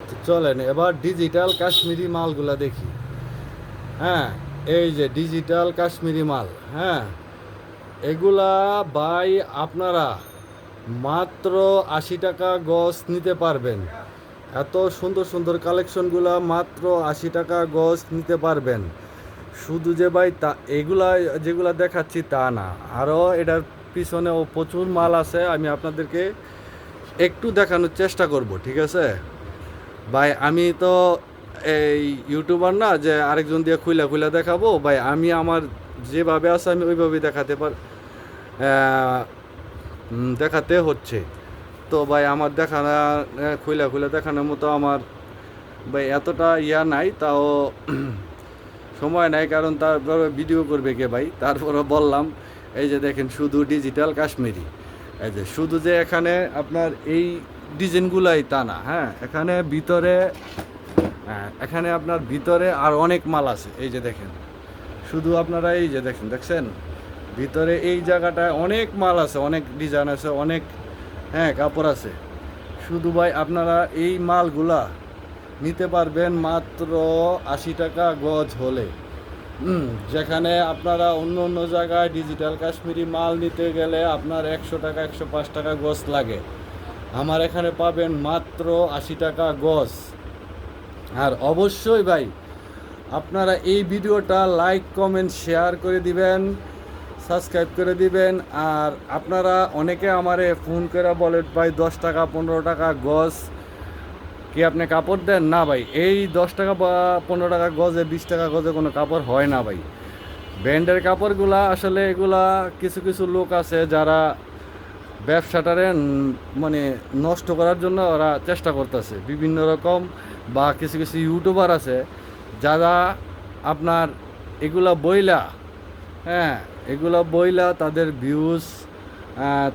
তো চলেন এবার ডিজিটাল কাশ্মীরি মালগুলা দেখি। হ্যাঁ, এই যে ডিজিটাল কাশ্মীরি মাল। হ্যাঁ, এগুলা ভাই আপনারা মাত্র 80 টাকা গজ নিতে পারবেন। এত সুন্দর সুন্দর কালেকশনগুলা মাত্র 80 টাকা গজ নিতে পারবেন। শুধু যে ভাই তা এগুলা যেগুলা দেখাচ্ছি তা না, আরও এটার পিছনেও প্রচুর মাল আছে। আমি আপনাদেরকে একটু দেখানোর চেষ্টা করব, ঠিক আছে ভাই? আমি তো এই ইউটিউবার না যে আরেকজন দিয়ে খুইলা খুইলা দেখাবো ভাই। আমি আমার যেভাবে আছে আমি ওইভাবেই দেখাতে হচ্ছে। তো ভাই আমার দেখানো খুইলা খুইলা দেখানোর মতো আমার ভাই এতটা ইয়া নাই, তাও সময় নাই, কারণ তারপরে ভিডিও করবে কে ভাই। তারপরে বললাম এই যে দেখেন শুধু ডিজিটাল কাশ্মীরি। এই যে শুধু যে এখানে আপনার এই ডিজাইনগুলাই তা না, হ্যাঁ, এখানে আপনার ভিতরে আর অনেক মাল আছে। এই যে দেখেন, শুধু আপনারা এই যে দেখছেন ভিতরে এই জায়গাটায় অনেক মাল আছে, অনেক ডিজাইন আছে, অনেক, হ্যাঁ, কাপড় আছে। শুধু ভাই আপনারা এই মালগুলা নিতে পারবেন মাত্র 80 টাকা গজ হলে। যেখানে আপনারা অন্য অন্য জায়গায় ডিজিটাল কাশ্মীরি মাল নিতে গেলে আপনার 100 টাকা 105 টাকা গজ লাগে, আমার এখানে পাবেন মাত্র 80 টাকা গজ। আর অবশ্যই ভাই আপনারা এই ভিডিওটা লাইক কমেন্ট শেয়ার করে দিবেন, সাবস্ক্রাইব করে দিবেন। আর আপনারা অনেকে আমারে ফোন করে বলেন ভাই 10 টাকা 15 টাকা গজ কি আপনি কাপড় দেন? না ভাই, এই 10 টাকা বা 15 টাকা গজে 20 টাকা গজে কোনো কাপড় হয় না ভাই। ব্র্যান্ডের কাপড়গুলা আসলে এগুলা কিছু কিছু লোক আছে যারা ব্যবসাটারে মানে নষ্ট করার জন্য ওরা চেষ্টা করতেছে বিভিন্ন রকম, বা কিছু কিছু ইউটিউবার আছে যারা আপনার এগুলা বইলা, হ্যাঁ, এগুলো বইলা তাদের ভিউজ,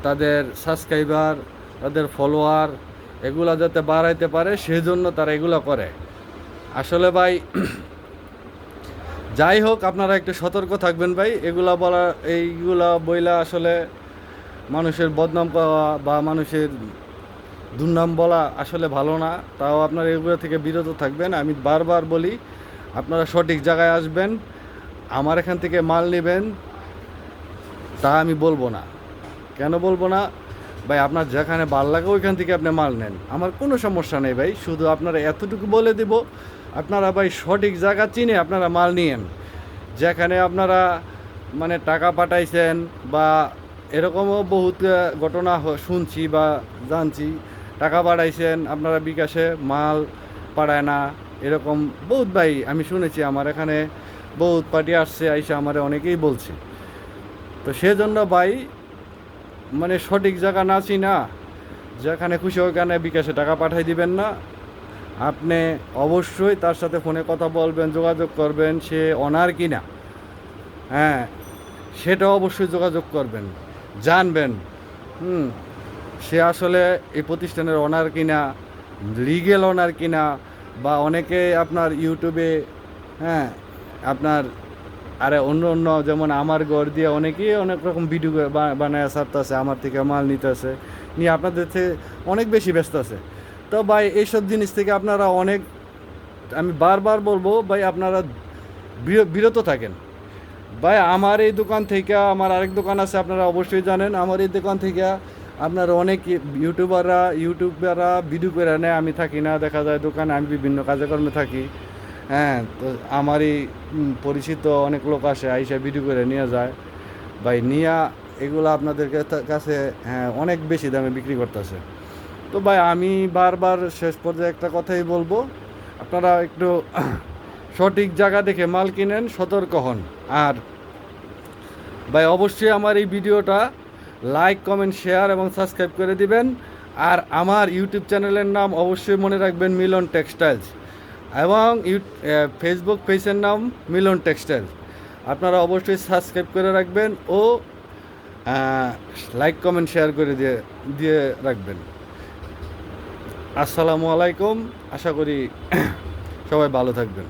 তাদের সাবস্ক্রাইবার, তাদের ফলোয়ার এগুলা যাতে বাড়াইতে পারে সেজন্য তারা এগুলো করে। আসলে ভাই যাই হোক, আপনারা একটু সতর্ক থাকবেন ভাই। এইগুলা বইলা আসলে মানুষের বদনাম করা বা মানুষের দুর্নাম বলা আসলে ভালো না। তাও আপনারা এগুলো থেকে বিরত থাকবেন। আমি বারবার বলি আপনারা সঠিক জায়গায় আসবেন, আমার এখান থেকে মাল নেবেন। তা আমি বলবো না। কেন বলবো না ভাই? আপনার যেখানে ভাল লাগে ওইখান থেকে আপনি মাল নেন, আমার কোনো সমস্যা নেই ভাই। শুধু আপনারা এতটুকু বলে দিব, আপনারা ভাই সঠিক জায়গা চিনে আপনারা মাল নিয়েন। যেখানে আপনারা মানে টাকা পাঠাইছেন বা এরকমও বহুত ঘটনা শুনছি বা জানছি, টাকা পাঠাইছেন আপনারা বিকাশে, মাল পাঠায় না, এরকম বহুত ভাই আমি শুনেছি। আমার এখানে বহুত পার্টি আসছে, আইসা আমার অনেকেই বলছে। তো সেজন্য ভাই মানে সঠিক জায়গা না চিনা যেখানে খুশি ওইখানে বিকাশে টাকা পাঠাই দিবেন না। আপনি অবশ্যই তার সাথে ফোনে কথা বলবেন, যোগাযোগ করবেন, সে অনার কিনা, হ্যাঁ, সেটা অবশ্যই যোগাযোগ করবেন, জানবেন সে আসলে এই প্রতিষ্ঠানের অনার কিনা, লিগেল অনার কিনা। বা অনেকে আপনার ইউটিউবে, হ্যাঁ, আপনার আরে অন্য অন্য যেমন আমার ঘর দিয়ে অনেকেই অনেক রকম ভিডিও বানায় ছাড়তেছে, আমার থেকে মাল নিতেছে, নিয়ে আপনাদের থেকে অনেক বেশি ব্যস্ত আছে। তো ভাই এইসব জিনিস থেকে আপনারা অনেক, আমি বারবার বলবো ভাই আপনারা বিরত থাকেন ভাই। আমার এই দোকান থেকে, আমার আরেক দোকান আছে আপনারা অবশ্যই জানেন, আমার এই দোকান থেকে আপনার অনেক ইউটিউবাররা ভিডিও করে নেয়। আমি থাকি না, দেখা যায় দোকানে, আমি বিভিন্ন কাজকর্মে থাকি। হ্যাঁ, তো আমারই পরিচিত অনেক লোক আসে, আইসা ভিডিও করে নিয়ে যায় ভাই। নিয়া এগুলো আপনাদের কাছে, হ্যাঁ, অনেক বেশি দামে বিক্রি করতেছে। তো ভাই আমি বারবার শেষ পর্যায়ে একটা কথাই বলবো, আপনারা একটু সঠিক জায়গা দেখে মাল কিনেন, সতর্ক হন। আর ভাই অবশ্যই আমার এই ভিডিওটা লাইক কমেন্ট শেয়ার এবং সাবস্ক্রাইব করে দিবেন। আর আমার ইউটিউব চ্যানেলের নাম অবশ্যই মনে রাখবেন মিলন টেক্সটাইলস, এবং ফেসবুক পেজের নাম মিলন টেক্সটাইল। আপনারা অবশ্যই সাবস্ক্রাইব করে রাখবেন ও লাইক কমেন্ট শেয়ার করে দিয়ে রাখবেন। আসসালামু আলাইকুম, আশা করি সবাই ভালো থাকবেন।